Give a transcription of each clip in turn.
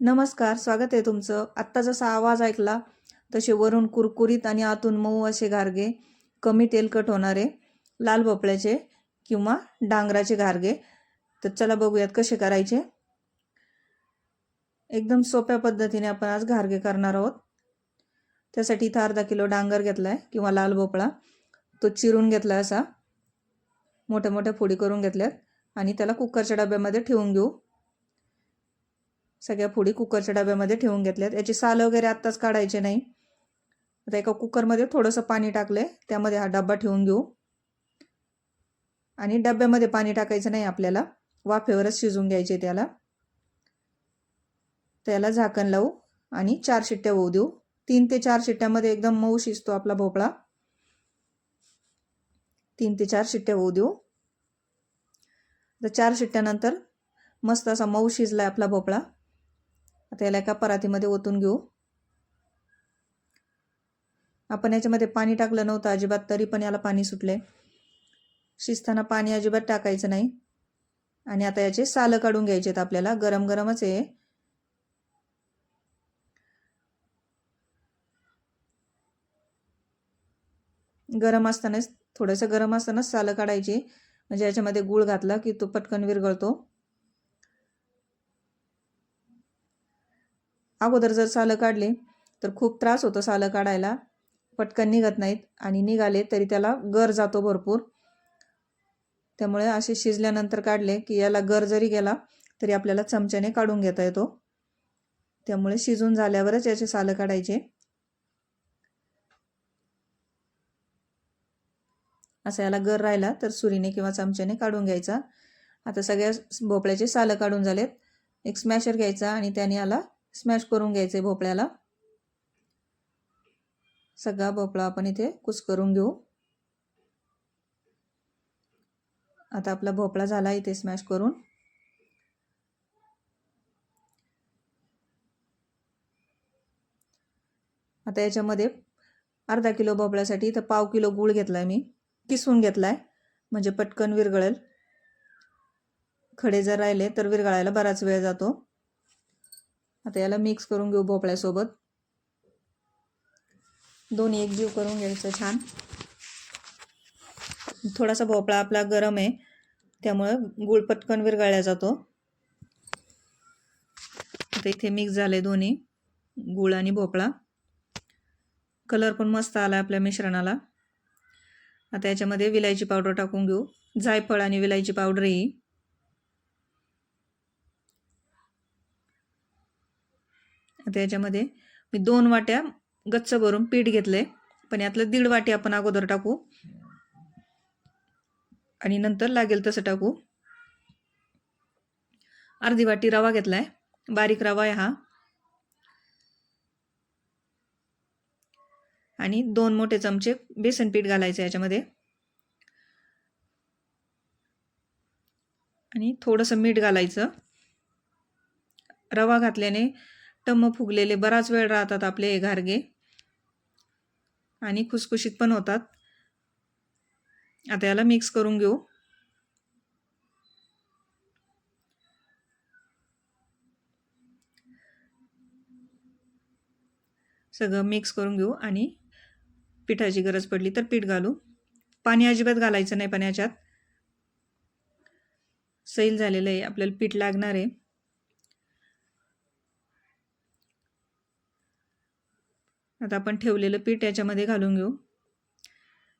नमस्कार, स्वागत आहे तुमचं. आत्ता जसा आवाज ऐकला तसे वरून कुरकुरीत आणि आतून मऊ असे घारगे, कमी तेलकट होणारे लाल भोपळ्याचे किंवा डांगराचे घारगे. तर चला बघूयात कसे करायचे. एकदम सोप्या पद्धतीने आपण आज घारगे करणार आहोत. त्यासाठी इथं अर्धा किलो डांगर घेतलाय किंवा लाल भोपळा. तो चिरून घेतला, असा मोठ्या मोठ्या फोडी करून घेतल्यात आणि त्याला कुकरच्या डब्यामध्ये ठेवून घेऊ. सगळ्या फोडी कुकरच्या डब्यामध्ये ठेवून घेतल्यात. याची साल वगैरे आत्ताच काढायचे नाही. आता एका कुकरमध्ये थोडंसं पाणी टाकले, त्यामध्ये हा डब्बा ठेवून घेऊ. आणि डब्यामध्ये पाणी टाकायचं नाही आपल्याला, वाफेवरच शिजून घ्यायचे त्याला झाकण लावू आणि 4 शिट्ट्या होऊ देऊ. 3 ते 4 शिट्ट्यामध्ये एकदम मऊ शिजतो आपला भोपळा. 3 ते 4 शिट्ट्या होऊ देऊ. तर 4 शिट्ट्यानंतर मस्त असा मऊ शिजलाय आपला भोपळा. आता याला एका परातीमध्ये ओतून घेऊ. आपण याच्यामध्ये पाणी टाकलं नव्हतं अजिबात, तरी पण याला पाणी सुटले. शिजताना पाणी अजिबात टाकायचं नाही. आणि आता याचे सालं काढून घ्यायचे आहेत आपल्याला. गरम गरमच आहे. थोडंसं गरम असतानाच सालं काढायची, म्हणजे याच्यामध्ये गूळ घातला की तो पटकन विरघळतो. अगोदर जर सालं काढली तर खूप त्रास होतो सालं काढायला, पटकन निघत नाहीत आणि निघाले तरी त्याला गर जातो भरपूर. त्यामुळे असे शिजल्यानंतर काढले की याला गर जरी गेला तरी आपल्याला चमच्याने काढून घेता येतो. त्यामुळे शिजून झाल्यावरच याचे सालं काढायचे. असं याला गर राहिला तर सुरीने किंवा चमच्याने काढून घ्यायचा. आता सगळ्या भोपळ्याचे सालं काढून झालेत. एक स्मॅशर घ्यायचा आणि त्याने याला स्मॅश करून घ्यायचे भोपळ्याला. सगळा भोपळा आपण इथे कुस्करून घेऊ. आता आपला भोपळा झाला इथे स्मॅश करून. आता याच्यामध्ये अर्धा किलो भोपळ्यासाठी तर पाव किलो गूळ घेतलाय मी, किसून घेतलाय म्हणजे पटकन विरघळेल. खडे जर राहिले तर विरघळायला बराच वेळ जातो. आता याला मिक्स करून घेऊ भोपळ्यासोबत. दोन्ही एकजीव करून घ्यायचं छान. थोडासा भोपळा आपला गरम आहे त्यामुळे गूळ पटकन विरघळला जातो. आता इथे मिक्स झाले दोन्ही, गूळ आणि भोपळा. कलर पण मस्त आला आपल्या मिश्रणाला. आता याच्यामध्ये विलायची पावडर टाकून घेऊ. जायफळ आणि विलायची पावडर ही. आता याच्यामध्ये मी 2 वाट्या गच्च भरून पीठ घेतले, पण यातलं 1.5 वाटी आपण अगोदर टाकू आणि नंतर लागेल तसं टाकू. अर्धी वाटी रवा घेतलाय, बारीक रवा आहे हा. आणि 2 मोठे चमचे बेसन पीठ घालायचं याच्यामध्ये. आणि थोडंसं मीठ घालायचं. रवा घातल्याने टम्म फुगलेले बराच वेळ राहतात आपले हे घारगे आणि खुसखुशीत पण होतात. आता याला मिक्स करून घेऊ. सगळं मिक्स करून घेऊ आणि पिठाची गरज पडली तर पीठ घालू. पाणी अजिबात घालायचं नाही, पण याच्यात सैल झालेलं आहे, आपल्याला पीठ लागणार आहे. आता आपण ठेवलेलं पीठ याच्यामध्ये घालून घेऊ.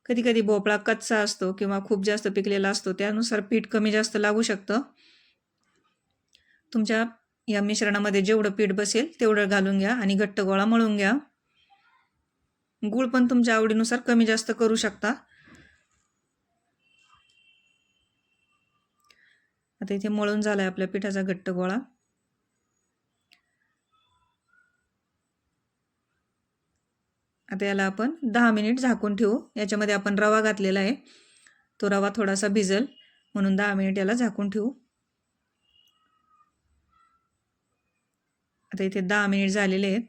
कधी कधी भोपळा कच्चा असतो किंवा खूप जास्त पिकलेला असतो, त्यानुसार पीठ कमी जास्त लागू शकतं. तुमच्या या मिश्रणामध्ये जेवढं पीठ बसेल तेवढं घालून घ्या आणि घट्ट गोळा मळून घ्या. गूळ पण तुमच्या आवडीनुसार कमी जास्त करू शकता. आता इथे मळून झालाय आपल्या पिठाचा घट्ट गोळा. आता याला आपण 10 मिनिट झाकून ठेवू. याच्यामध्ये आपण रवा घातलेला आहे, तो रवा थोडासा भिजेल म्हणून 10 मिनिट याला झाकून ठेवू. आता इथे 10 मिनिट झालेले आहेत.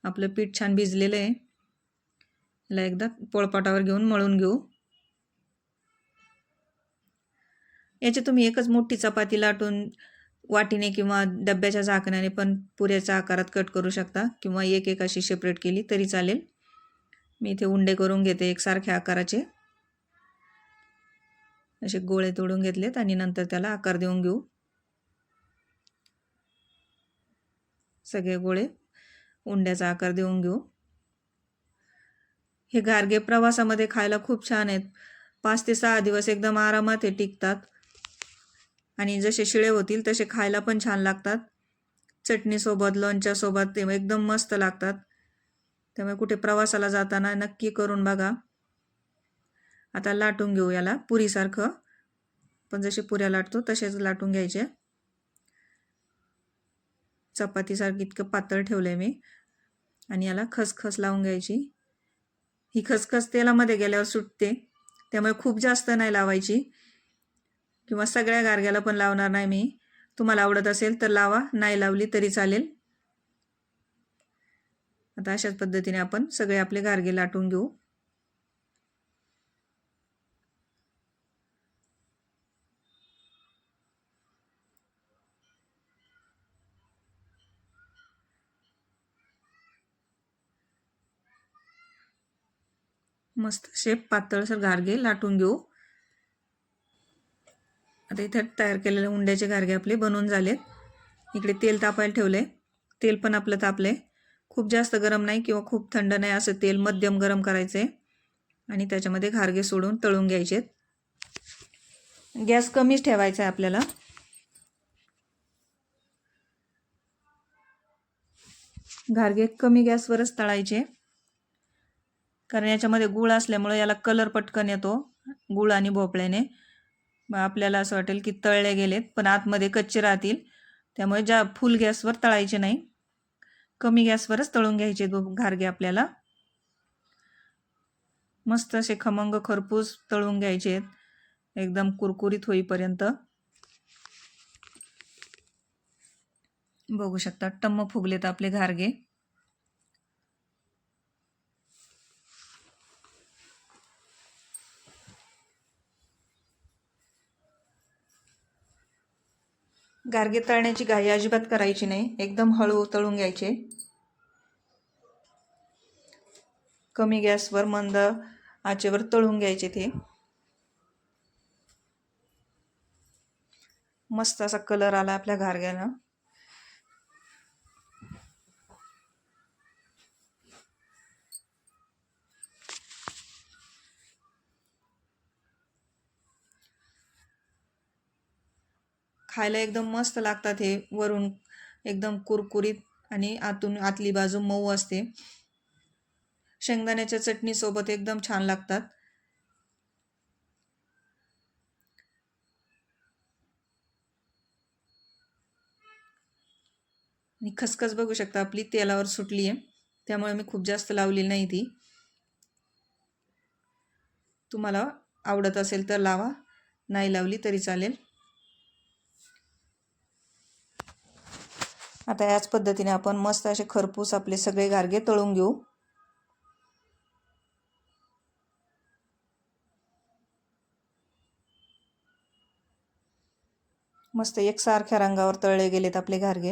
आपलं पीठ छान भिजलेलं आहे. याला एकदा पोळपाटावर घेऊन मळून घेऊ. याची तुम्ही एकच मोठी चपाती लाटून वाटीने किंवा डब्याच्या झाकणाने पण पुऱ्याच्या आकारात कट करू शकता किंवा एक एक अशी सेपरेट केली तरी चालेल. मी इथे उंडे करून घेते एकसारख्या आकाराचे. असे गोळे तोडून घेतलेत आणि नंतर त्याला आकार देऊन घेऊ. सगळे गोळे उंड्याचा आकार देऊन घेऊ. हे गारगे प्रवासामध्ये खायला खूप छान आहेत. 5 ते 6 दिवस एकदम आरामात हे टिकतात आणि जसे शिळे होतील तसे खायला पण छान लागतात. चटणीसोबत, लोणच्यासोबत ते एकदम मस्त लागतात. त्यामुळे कुठे प्रवासाला जाताना नक्की करून बघा. आता लाटून घेऊ याला पुरीसारखं. पण जसे पुऱ्या लाटतो तसेच लाटून घ्यायचे. चपातीसारखं इतकं पातळ ठेवलंय मी आणि याला खसखस लावून घ्यायची. ही खसखस तेलामध्ये गेल्यावर सुटते, त्यामुळे खूप जास्त नाही लावायची किंवा सगळ्या गारग्याला पण लावणार नाही मी. तुम्हाला आवडत असेल तर लावा, नाही लावली तरी चालेल. आता अशाच पद्धतीने आपण सगळे आपले गारगे लाटून घेऊ. मस्त असे पातळसर गारगे लाटून घेऊ. आता इथे तयार केलेले उंड्याचे गारगे आपले बनवून झालेत. इकडे तेल तापायला ठेवले. तेल पण आपलं तापले. खूप जास्त गरम नाही किंवा खूप थंड नाही, असं तेल मध्यम गरम करायचे आणि त्याच्यामध्ये गारगे सोडून तळून घ्यायचे. गॅस कमीच ठेवायचा आहे आपल्याला. गारगे कमी गॅसवरच तळायचे, कारण याच्यामध्ये गूळ असल्यामुळे याला कलर पटकन येतो. गूळ आणि भोपळ्याने आपल्याला असं वाटेल की तळले गेलेत, पण आतमध्ये कच्चे राहतील. त्यामुळे फुल गॅसवर तळायचे नाही, कमी गॅसवरच तळून घ्यायचे गारगे आपल्याला. मस्त असे खमंग खरपूस तळून घ्यायचे, एकदम कुरकुरीत होईपर्यंत. बघू शकता टम्म फुगलेत आपले गारगे. गारगे तळण्याची घाई अजिबात करायची नाही, एकदम हळू तळून घ्यायचे. कमी गॅसवर मंद आचेवर तळून घ्यायचे ते. मस्त असा कलर आला आपल्या गारग्याला. खायला एकदम मस्त लागतात हे. वरून एकदम कुरकुरीत आणि आतली बाजू मऊ असते. शेंगदाण्याच्या चटणी सोबत एकदम छान लागतात. आणि खसखस बघू शकता आपली तेलावर सुटली आहे, त्यामुळे मी खूप जास्त लावलेली नाही ती. तुम्हाला आवडत असेल तर लावा, नाही लावली तरी चालेल. आता याच पद्धतीने आपण मस्त असे खरपूस आपले सगळे गारगे तळून घेऊ. मस्त एकसारख्या रंगावर तळले गेलेत आपले गारगे.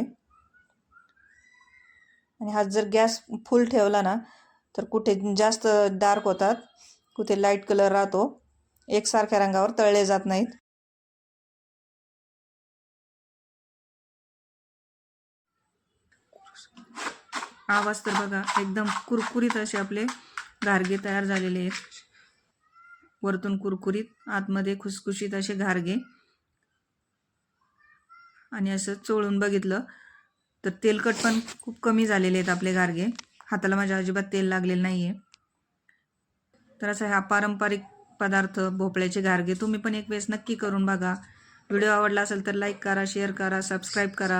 आणि हा जर गॅस फुल ठेवला ना तर कुठे जास्त डार्क होतात, कुठे लाईट कलर राहतो, एकसारख्या रंगावर तळले जात नाहीत. आवाज तर बघा, एकदम कुरकुरीत असे आपले गारगे तयार झालेले आहेत. वरतून कुरकुरीत, आतमध्ये खुसखुशीत असे गारगे. आणि असं चोळून बघितलं तर तेलकट पण खूप कमी झालेले आहेत आपले गारगे. हाताला माझ्या अजिबात तेल लागलेलं नाही आहे. तर असा हा पारंपरिक पदार्थ भोपळ्याचे गारगे तुम्ही पण एक वेळेस नक्की करून बघा. व्हिडिओ आवडला असेल तर लाईक करा, शेअर करा, सबस्क्राईब करा.